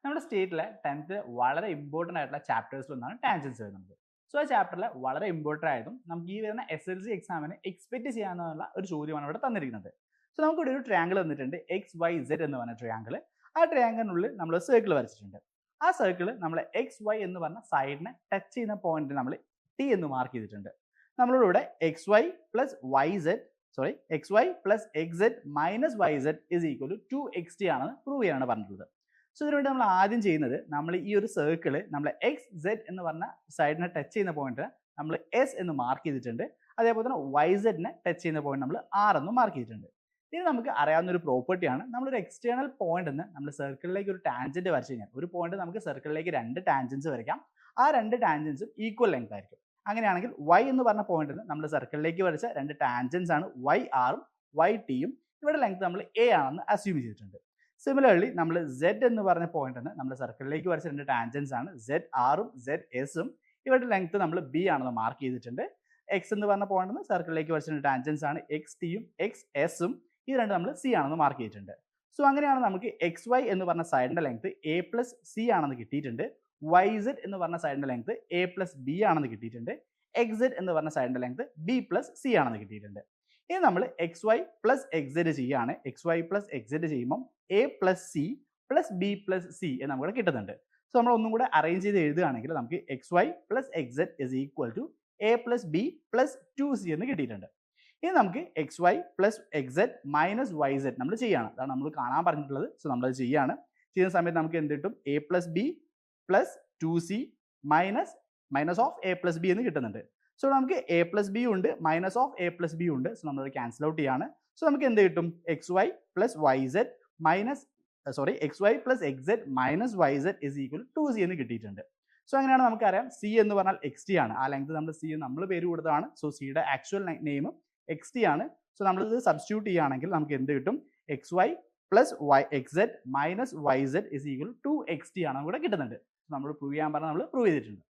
നമ്മുടെ സ്റ്റേറ്റിലെ 10th വളരെ important ആയിട്ടുള്ള ചാപ്റ്റേഴ്സിൽ ഒന്നാണ് ടാൻജൻസ് വരുന്നത്. സോ ആ ചാപ്റ്ററിൽ വളരെ ഇമ്പോർട്ടൻ്റ് ആയതും നമുക്ക് ഈ വരുന്ന SLC എക്സാമിന് എക്സ്പെക്ട് ചെയ്യാനുള്ള ഒരു ചോദ്യമാണ് ഇവിടെ തന്നിരിക്കുന്നത്. സോ നമുക്കിവിടെ ഒരു ട്രയാങ്കിൾ തന്നിട്ടുണ്ട്, XYZ എന്ന് പറഞ്ഞ ട്രയാങ്കിൾ. ആ ട്രയാങ്കിളിനുള്ളിൽ നമ്മൾ സർക്കിൾ വരച്ചിട്ടുണ്ട്. ആ സർക്കിൾ നമ്മൾ XY എന്ന് പറഞ്ഞ സൈഡിനെ ടച്ച് ചെയ്യുന്ന പോയിന്റ് നമ്മൾ T എന്ന് മാർക്ക് ചെയ്തിട്ടുണ്ട്. നമ്മളിവിടെ XY plus XZ minus YZ is equal to 2XT ആണെന്ന് പ്രൂവ് ചെയ്യാനാണ് പറഞ്ഞിട്ടുള്ളത്. സോ ഇതിനുവേണ്ടി നമ്മൾ ആദ്യം ചെയ്യുന്നത്, നമ്മൾ ഈ ഒരു സർക്കിള് നമ്മൾ XZ എന്ന് പറഞ്ഞ സൈഡിനെ ടച്ച് ചെയ്യുന്ന പോയിന്റ് നമ്മൾ S എന്ന് മാർക്ക് ചെയ്തിട്ടുണ്ട്. അതേപോലെ തന്നെ YZ-നെ ടച്ച് ചെയ്യുന്ന പോയിന്റ് നമ്മൾ R എന്ന് മാർക്ക് ചെയ്തിട്ടുണ്ട്. ഇനി നമുക്ക് അറിയാവുന്ന ഒരു പ്രോപ്പർട്ടിയാണ്, നമ്മളൊരു എക്സ്റ്റേണൽ പോയിന്റ് എന്ന് നമ്മൾ സർക്കിളിലേക്ക് ഒരു ടാൻജന്റ് വരച്ചു കഴിഞ്ഞാൽ, ഒരു പോയിന്റ് നമുക്ക് സർക്കിളിലേക്ക് രണ്ട് ടാൻജൻസ് വരയ്ക്കാം. ആ രണ്ട് ടാൻജൻസും ഈക്വൽ ലെങ്ത് ആയിരിക്കും. അങ്ങനെയാണെങ്കിൽ Y എന്ന് പറഞ്ഞ പോയിന്റിന് നമ്മൾ സർക്കിളിലേക്ക് വരച്ച രണ്ട് ടാൻജൻസ് ആണ് YR ഉം YT ഉം. ഇവിടെ ലെങ്ത് നമ്മൾ A ആണെന്ന് അസ്യൂം ചെയ്തിട്ടുണ്ട്. സിമിലർലി നമ്മൾ Z എന്ന് പറഞ്ഞ പോയിന്റിന് നമ്മൾ സർക്കിളിലേക്ക് വരച്ച രണ്ട് ടാൻജൻസ് ആണ് ZR ഉം ZS ഉം. ഇവരുടെ ലെങ്ത് നമ്മൾ B ആണെന്ന് മാർക്ക് ചെയ്തിട്ടുണ്ട്. X എന്ന് പറഞ്ഞ പോയിന്റിന് സർക്കിളിലേക്ക് വരച്ച രണ്ട് ടാൻജൻസ് ആണ് XT ഉം XS ഉം. ഇത് രണ്ട് നമ്മൾ C ആണെന്ന് മാർക്ക് ചെയ്തിട്ടുണ്ട്. സോ അങ്ങനെയാണ് നമുക്ക് XY എന്ന് പറഞ്ഞ സൈഡിന്റെ ലെങ്ത് A പ്ലസ് C ആണെന്ന് കിട്ടിയിട്ടുണ്ട്. YZ എന്ന് പറഞ്ഞ സൈഡിന്റെ ലെങ്ത് A പ്ലസ് B ആണെന്ന് കിട്ടിയിട്ടുണ്ട്. XZ എന്ന് പറഞ്ഞ സൈഡിന്റെ ലെങ്ത് B പ്ലസ് C ആണെന്ന് കിട്ടിയിട്ടുണ്ട്. ഇനി നമ്മൾ XY പ്ലസ് XZ ചെയ്യാണ്. XY പ്ലസ് XZ ചെയ്യുമ്പോൾ A plus C plus B plus C എന്ന് നമുക്ക് കിട്ടുന്നുണ്ട്. സോ നമ്മൾ ഒന്നും കൂടെ അറേഞ്ച് ചെയ്ത് എഴുതുകയാണെങ്കിൽ നമുക്ക് XY plus XZ is equal to A plus B plus 2C എന്ന് കിട്ടിയിട്ടുണ്ട്. ഇനി നമുക്ക് XY plus XZ minus YZ നമ്മൾ ചെയ്യാണ്. അതാണ് നമ്മൾ കാണാൻ പറഞ്ഞിട്ടുള്ളത്. സോ നമ്മളത് ചെയ്യാണ്. ചെയ്യുന്ന സമയത്ത് നമുക്ക് എന്ത് കിട്ടും? A plus B plus 2C minus of A plus B എന്ന് കിട്ടുന്നുണ്ട്. സോ നമുക്ക് A പ്ലസ് B ഉണ്ട്, minus of A plus B ഉണ്ട്. സോ നമ്മൾ ക്യാൻസൽ ഔട്ട് ചെയ്യാണ്. സോ നമുക്ക് എന്ത് കിട്ടും? XY plus XZ minus YZ is equal 2C എന്ന് കിട്ടിയിട്ടുണ്ട്. സോ അങ്ങനെയാണ് നമുക്കറിയാം C എന്ന് പറഞ്ഞാൽ XT ആണ്. ആ ലെങ്ത് നമ്മൾ C നമ്മൾ പേര് കൊടുത്തതാണ്. സോ സിയുടെ ആക്ച്വൽ നെയിം XT ആണ്. സോ നമ്മൾ ഇത് സബ്സ്റ്റിറ്റ്യൂട്ട് ചെയ്യുകയാണെങ്കിൽ നമുക്ക് എന്ത് കിട്ടും? XY plus XZ minus YZ is equal 2XT ആണ് ഇവിടെ കിട്ടുന്നുണ്ട്. നമ്മൾ പ്രൂവ് ചെയ്യാൻ പറഞ്ഞാൽ നമ്മൾ പ്രൂവ് ചെയ്തിട്ടുണ്ട്.